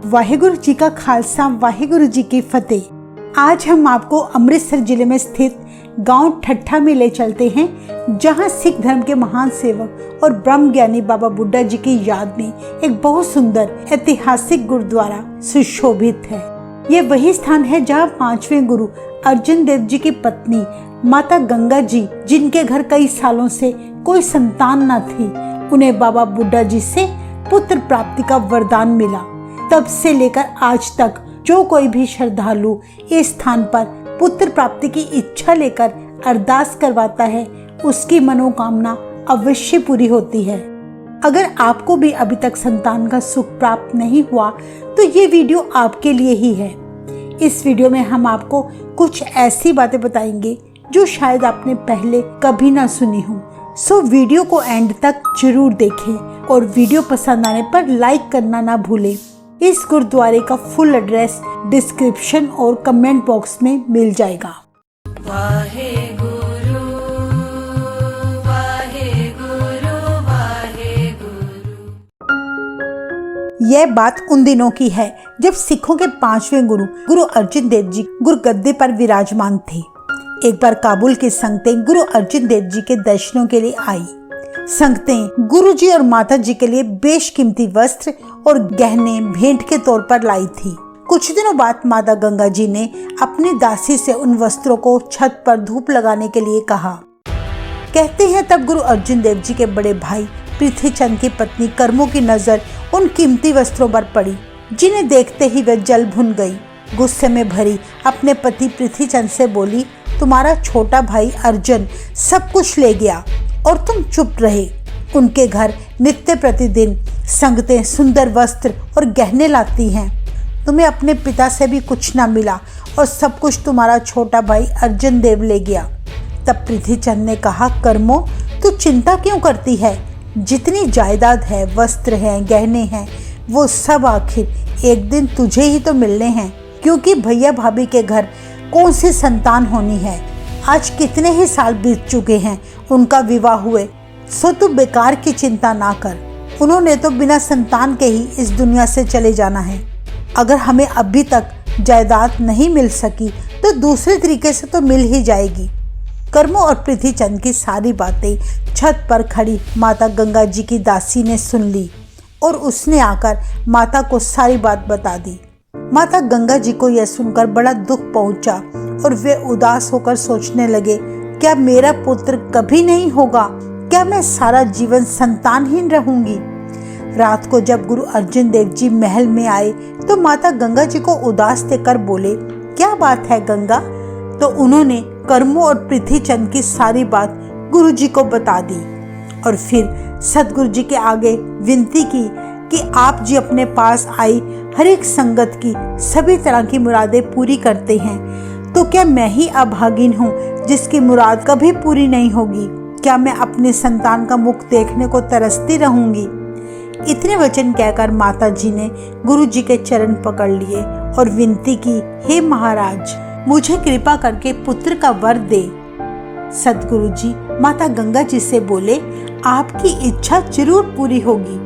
वाहेगुरु जी का खालसा, वाहेगुरु जी की फतेह। आज हम आपको अमृतसर जिले में स्थित गांव ठट्ठा में ले चलते हैं, जहां सिख धर्म के महान सेवक और ब्रह्म ज्ञानी बाबा बुड्ढा जी की याद में एक बहुत सुंदर ऐतिहासिक गुरुद्वारा सुशोभित है। ये वही स्थान है जहां 5वें गुरु अर्जन देव जी की पत्नी माता गंगा जी, जिनके घर कई सालों से कोई संतान न थी, उन्हें बाबा बुड्ढा जी से पुत्र प्राप्ति का वरदान मिला। तब से लेकर आज तक जो कोई भी श्रद्धालु इस स्थान पर पुत्र प्राप्ति की इच्छा लेकर अरदास करवाता है, उसकी मनोकामना अवश्य पूरी होती है। अगर आपको भी अभी तक संतान का सुख प्राप्त नहीं हुआ तो ये वीडियो आपके लिए ही है। इस वीडियो में हम आपको कुछ ऐसी बातें बताएंगे जो शायद आपने पहले कभी ना सुनी हो। सो वीडियो को एंड तक जरूर देखें और वीडियो पसंद आने पर लाइक करना ना भूलें। इस गुरुद्वारे का फुल एड्रेस डिस्क्रिप्शन और कमेंट बॉक्स में मिल जाएगा। वाहेगुरु वाहेगुरु वाहेगुरु। यह बात उन दिनों की है जब सिखों के 5वें गुरु गुरु अर्जन देव जी गुरु गद्दे पर विराजमान थे। एक बार काबुल की संगतें गुरु अर्जन देव जी के दर्शनों के लिए आई। संगतें गुरु जी और माता जी के लिए बेशकीमती वस्त्र और गहने भेंट के तौर पर लाई थी। कुछ दिनों बाद माता गंगा जी ने अपनी दासी से उन वस्त्रों को छत पर धूप लगाने के लिए कहा। कहते हैं तब गुरु अर्जन देव जी के बड़े भाई पृथ्वी चंद की पत्नी कर्मों की नजर उन कीमती वस्त्रों पर पड़ी, जिन्हें देखते ही वह जल भुन गई। गुस्से में भरी अपने पति पृथ्वी चंद से बोली, तुम्हारा छोटा भाई अर्जुन सब कुछ ले गया और तुम चुप रहे। उनके घर नित्य प्रतिदिन संगतें सुंदर वस्त्र और गहने लाती हैं। तुम्हें अपने पिता से भी कुछ ना मिला और सब कुछ तुम्हारा छोटा भाई अर्जन देव ले गया। तब पृथ्वी चंद ने कहा, कर्मो तू चिंता क्यों करती है? जितनी जायदाद है, वस्त्र हैं, गहने हैं, वो सब आखिर एक दिन तुझे ही तो मिलने हैं, क्योंकि भैया भाभी के घर कौन सी संतान होनी है। आज कितने ही साल बीत चुके हैं उनका विवाह हुए, सो तू बेकार की चिंता ना कर। उन्होंने तो बिना संतान के ही इस दुनिया से चले जाना है। अगर हमें अभी तक जायदाद नहीं मिल सकी तो दूसरे तरीके से तो मिल ही जाएगी। कर्मो और पृथ्वी चंद की सारी बातें छत पर खड़ी माता गंगा जी की दासी ने सुन ली और उसने आकर माता को सारी बात बता दी। माता गंगा जी को यह सुनकर बड़ा दुख पहुंचा और वे उदास होकर सोचने लगे, क्या मेरा पुत्र कभी नहीं होगा? क्या मैं सारा जीवन संतानहीन रहूंगी? रात को जब गुरु अर्जन देव जी महल में आए तो माता गंगा जी को उदास देखकर बोले, क्या बात है गंगा? तो उन्होंने कर्मों और पृथ्वी चंद की सारी बात गुरु जी को बता दी और फिर सतगुरु जी के आगे विनती की कि आप जी अपने पास आई हर एक संगत की सभी तरह की मुरादें पूरी करते हैं, तो क्या मैं ही अभागिन हूँ जिसकी मुराद कभी पूरी नहीं होगी? क्या मैं अपने संतान का मुख देखने को तरसती रहूंगी? इतने वचन कहकर माता जी ने गुरु जी के चरण पकड़ लिए और विनती की, हे महाराज, मुझे कृपा करके पुत्र का वर दे। सतगुरु जी माता गंगा जी से बोले, आपकी इच्छा जरूर पूरी होगी।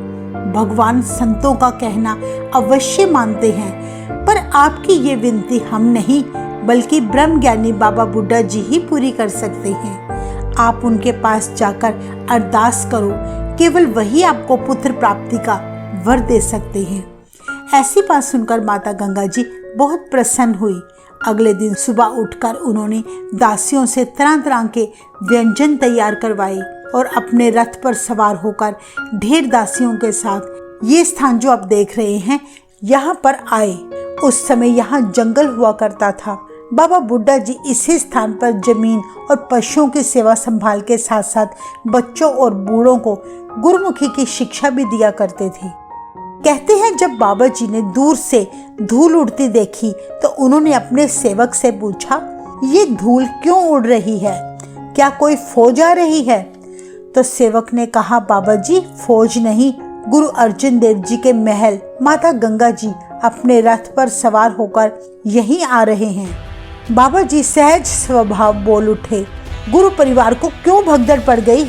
भगवान संतों का कहना अवश्य मानते हैं, पर आपकी ये विनती हम नहीं बल्कि ब्रह्म ज्ञानी बाबा बुड्ढा जी ही पूरी कर सकते हैं। आप उनके पास जाकर अरदास करो, केवल वही आपको पुत्र प्राप्ति का वर दे सकते हैं। ऐसी बात सुनकर माता गंगा जी बहुत प्रसन्न हुई। अगले दिन सुबह उठकर उन्होंने दासियों से तरह तरह के व्यंजन तैयार करवाए और अपने रथ पर सवार होकर ढेर दासियों के साथ ये स्थान जो आप देख रहे हैं यहाँ पर आए। उस समय यहाँ जंगल हुआ करता था। बाबा बुड्ढा जी इसी स्थान पर जमीन और पशुओं की सेवा संभाल के साथ साथ बच्चों और बूढ़ों को गुरुमुखी की शिक्षा भी दिया करते थे। कहते हैं जब बाबा जी ने दूर से धूल उड़ती देखी तो उन्होंने अपने सेवक से पूछा, ये धूल क्यों उड़ रही है? क्या कोई फौज आ रही है? तो सेवक ने कहा, बाबा जी फौज नहीं, गुरु अर्जन देव जी के महल माता गंगा जी अपने रथ पर सवार होकर यहीं आ रहे हैं। बाबा जी सहज स्वभाव बोल उठे, गुरु परिवार को क्यों भगदड़ पड़ गई?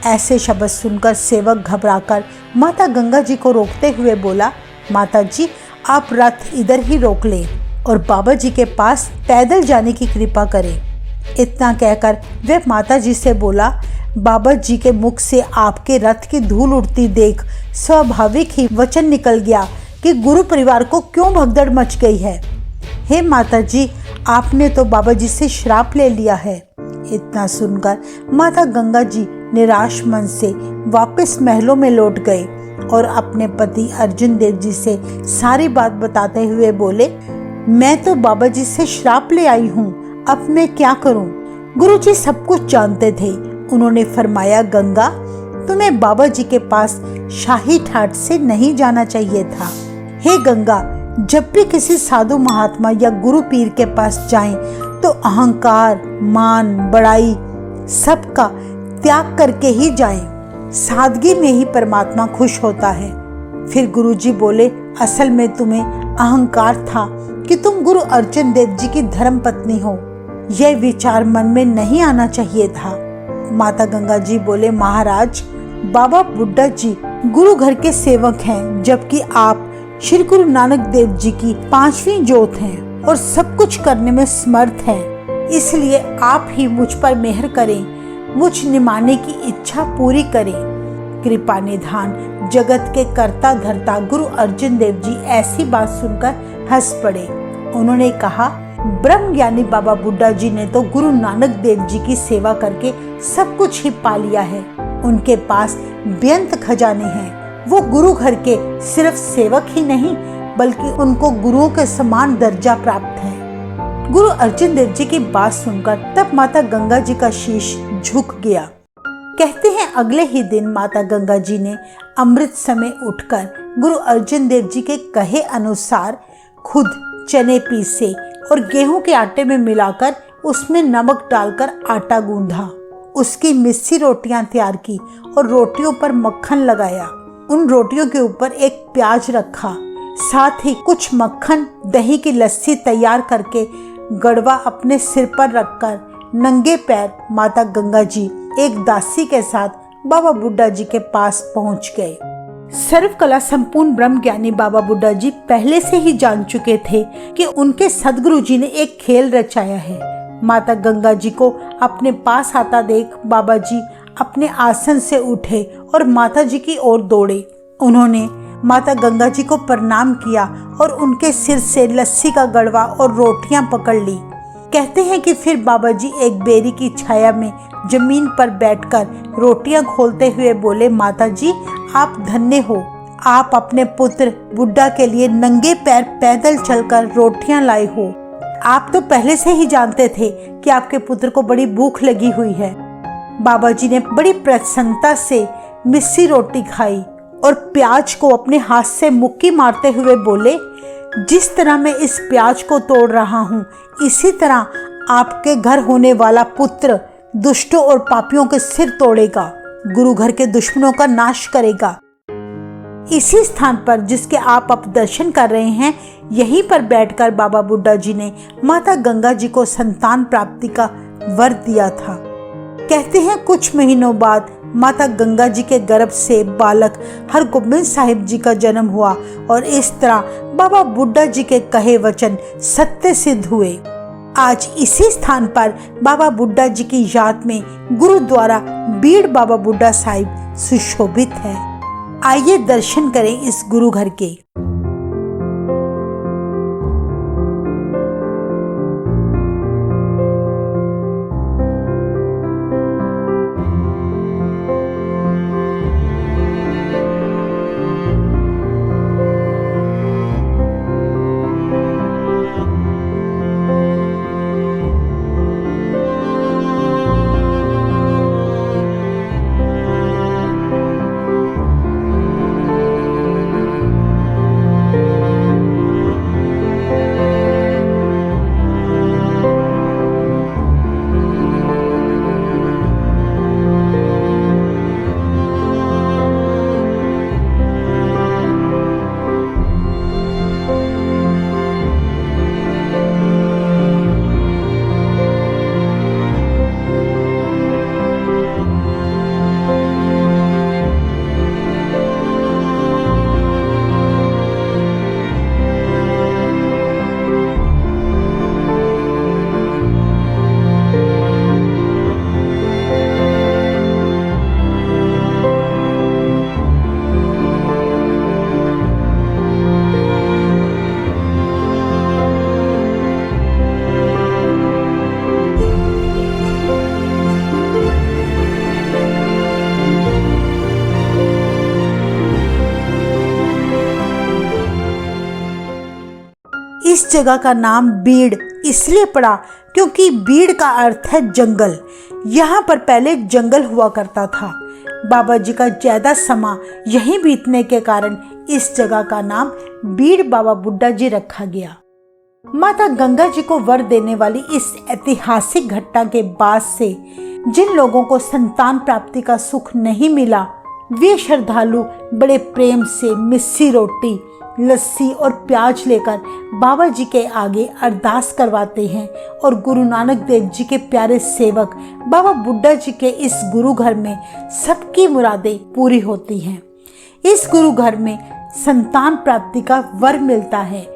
ऐसे शब्द सुनकर सेवक घबराकर माता गंगा जी को रोकते हुए बोला, माता जी आप रथ इधर ही रोक लें और बाबा जी के पास पैदल जाने की कृपा करें। इतना कहकर वह माता जी से बोला। बाबा जी के मुख से आपके रथ की धूल उड़ती देख स्वाभाविक ही वचन निकल गया कि गुरु परिवार को क्यों भगदड़ मच गई है। हे माता जी, आपने तो बाबा जी से श्राप ले लिया है। इतना सुनकर माता गंगा जी निराश मन से वापस महलों में लौट गए और अपने पति अर्जुन देव जी से सारी बात बताते हुए बोले, मैं तो बाबा जी से श्राप ले आई हूँ, अब मैं क्या करूँ। गुरु जी सब कुछ जानते थे। उन्होंने फरमाया, गंगा, तुम्हें बाबा जी के पास शाही ठाट से नहीं जाना चाहिए था। हे गंगा, जब भी किसी साधु महात्मा या गुरु पीर के पास जाएं तो अहंकार, मान, बड़ाई सबका त्याग करके ही जाएं। सादगी में ही परमात्मा खुश होता है। फिर गुरु जी बोले, असल में तुम्हें अहंकार था कि तुम गुरु अर्जुन देव जी की धर्म पत्नी हो। यह विचार मन में नहीं आना चाहिए था। माता गंगा जी बोले, महाराज, बाबा बुड्ढा जी गुरु घर के सेवक हैं, जबकि आप श्री गुरु नानक देव जी की 5वीं जोत हैं और सब कुछ करने में समर्थ हैं। इसलिए आप ही मुझ पर मेहर करें, मुझ निमाने की इच्छा पूरी करें। कृपा निधान जगत के कर्ता धर्ता गुरु अर्जुन देव जी ऐसी बात सुनकर हंस पड़े। उन्होंने कहा, ब्रह्म ज्ञानी बाबा बुड्ढा जी ने तो गुरु नानक देव जी की सेवा करके सब कुछ ही पा लिया है। उनके पास बेअंत खजाने हैं। वो गुरु घर के सिर्फ सेवक ही नहीं, बल्कि उनको गुरुओं के समान दर्जा प्राप्त है। गुरु अर्जुन देव जी की बात सुनकर तब माता गंगा जी का शीश झुक गया। कहते हैं अगले ही दिन माता गंगा जी ने अमृत समय उठकर गुरु अर्जुन देव जी के कहे अनुसार खुद चने पीसे और गेहूं के आटे में मिलाकर उसमें नमक डालकर आटा गूंधा। उसकी मिस्सी रोटियां तैयार की और रोटियों पर मक्खन लगाया। उन रोटियों के ऊपर एक प्याज रखा। साथ ही कुछ मक्खन दही की लस्सी तैयार करके गड़वा अपने सिर पर रखकर नंगे पैर माता गंगा जी एक दासी के साथ बाबा बुड्ढा जी के पास पहुंच गए। सर्वकला संपूर्ण ब्रह्म ज्ञानी बाबा बुड्ढा जी पहले से ही जान चुके थे कि उनके सदगुरु जी ने एक खेल रचाया है। माता गंगा जी को अपने पास आता देख बाबा जी अपने आसन से उठे और माता जी की ओर दौड़े। उन्होंने माता गंगा जी को प्रणाम किया और उनके सिर से लस्सी का गड़वा और रोटियां पकड़ ली। कहते हैं कि फिर बाबा जी एक बेरी की छाया में जमीन पर बैठकर रोटियां खोलते हुए बोले, माता जी, आप धन्य हो। आप अपने पुत्र बुड्ढा के लिए नंगे पैर पैदल चलकर रोटियां लाए हो। आप तो पहले से ही जानते थे कि आपके पुत्र को बड़ी भूख लगी हुई है। बाबा जी ने बड़ी प्रसन्नता से मिस्सी रोटी खाई और प्याज को अपने हाथ से मुक्की मारते हुए बोले, जिस तरह मैं इस प्याज को तोड़ रहा हूँ, इसी तरह आपके घर होने वाला पुत्र दुष्टों और पापियों के सिर तोड़ेगा, गुरु घर के दुश्मनों का नाश करेगा। इसी स्थान पर जिसके आप अब दर्शन कर रहे हैं, यहीं पर बैठकर बाबा बुड्ढा जी ने माता गंगा जी को संतान प्राप्ति का वर दिया था। कहते हैं कुछ महीनों बाद माता गंगा जी के गर्भ से बालक हरगोबिंद साहिब जी का जन्म हुआ और इस तरह बाबा बुड्ढा जी के कहे वचन सत्य सिद्ध हुए। आज इसी स्थान पर बाबा बुड्ढा जी की याद में गुरुद्वारा बीड़ बाबा बुड्ढा साहिब सुशोभित है। आइए दर्शन करें इस गुरु घर के। इस जगह का नाम बीड़ इसलिए पड़ा क्योंकि बीड़ का अर्थ है जंगल। यहाँ पर पहले जंगल हुआ करता था। बाबा जी का ज्यादा समय यहीं बीतने के कारण इस जगह का नाम बीड़ बाबा बुड्ढा जी रखा गया। माता गंगा जी को वर देने वाली इस ऐतिहासिक घटना के बाद से जिन लोगों को संतान प्राप्ति का सुख नहीं मिला, वे श्रद्धालु बड़े प्रेम से मिस्सी रोटी, लस्सी और प्याज लेकर बाबा जी के आगे अरदास करवाते हैं और गुरु नानक देव जी के प्यारे सेवक बाबा बुड्ढा जी के इस गुरु घर में सबकी मुरादें पूरी होती हैं। इस गुरु घर में संतान प्राप्ति का वर मिलता है।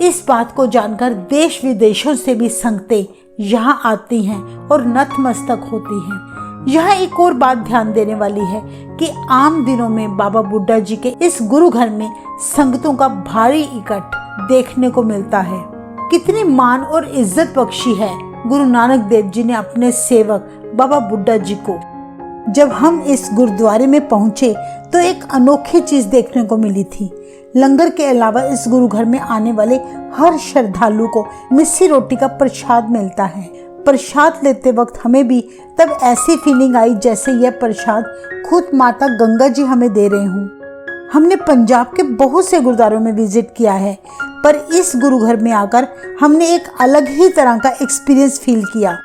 इस बात को जानकर देश विदेशों से भी संगतें यहाँ आती हैं और नतमस्तक होती हैं। यहाँ एक और बात ध्यान देने वाली है कि आम दिनों में बाबा बुड्ढा जी के इस गुरु घर में संगतों का भारी इकट्ठ देखने को मिलता है। कितनी मान और इज्जत बख्शी है गुरु नानक देव जी ने अपने सेवक बाबा बुड्ढा जी को। जब हम इस गुरुद्वारे में पहुंचे तो एक अनोखी चीज देखने को मिली थी। लंगर के अलावा इस गुरु घर में आने वाले हर श्रद्धालु को मिस्सी रोटी का प्रसाद मिलता है। प्रसाद लेते वक्त हमें भी तब ऐसी फीलिंग आई जैसे यह प्रसाद खुद माता गंगा जी हमें दे रहे हों। हमने पंजाब के बहुत से गुरुद्वारों में विजिट किया है, पर इस गुरु घर में आकर हमने एक अलग ही तरह का एक्सपीरियंस फील किया।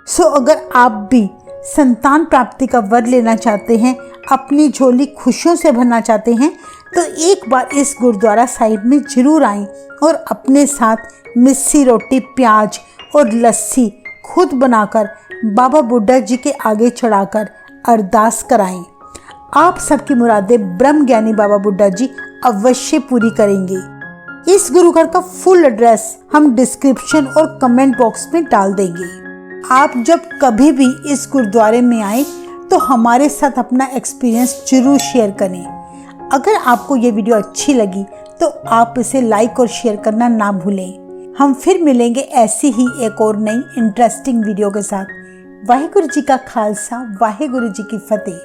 सो अगर आप भी संतान प्राप्ति का वर लेना चाहते हैं, अपनी झोली खुशियों से भरना चाहते हैं, तो एक बार इस गुरुद्वारा साहिब में जरूर आएं और अपने साथ मिस्सी रोटी, प्याज और लस्सी खुद बनाकर बाबा बुड्ढा जी के आगे चढ़ाकर अरदास कराएं। आप सबकी मुरादें ब्रह्म ज्ञानी बाबा बुड्ढा जी अवश्य पूरी करेंगे। इस गुरु घर का फुल एड्रेस हम डिस्क्रिप्शन और कमेंट बॉक्स में डाल देंगे। आप जब कभी भी इस गुरुद्वारे में आए तो हमारे साथ अपना एक्सपीरियंस जरूर शेयर करें। अगर आपको ये वीडियो अच्छी लगी तो आप इसे लाइक और शेयर करना ना भूलें। हम फिर मिलेंगे ऐसी ही एक और नई इंटरेस्टिंग वीडियो के साथ। वाहेगुरु जी का खालसा, वाहेगुरु जी की फतेह।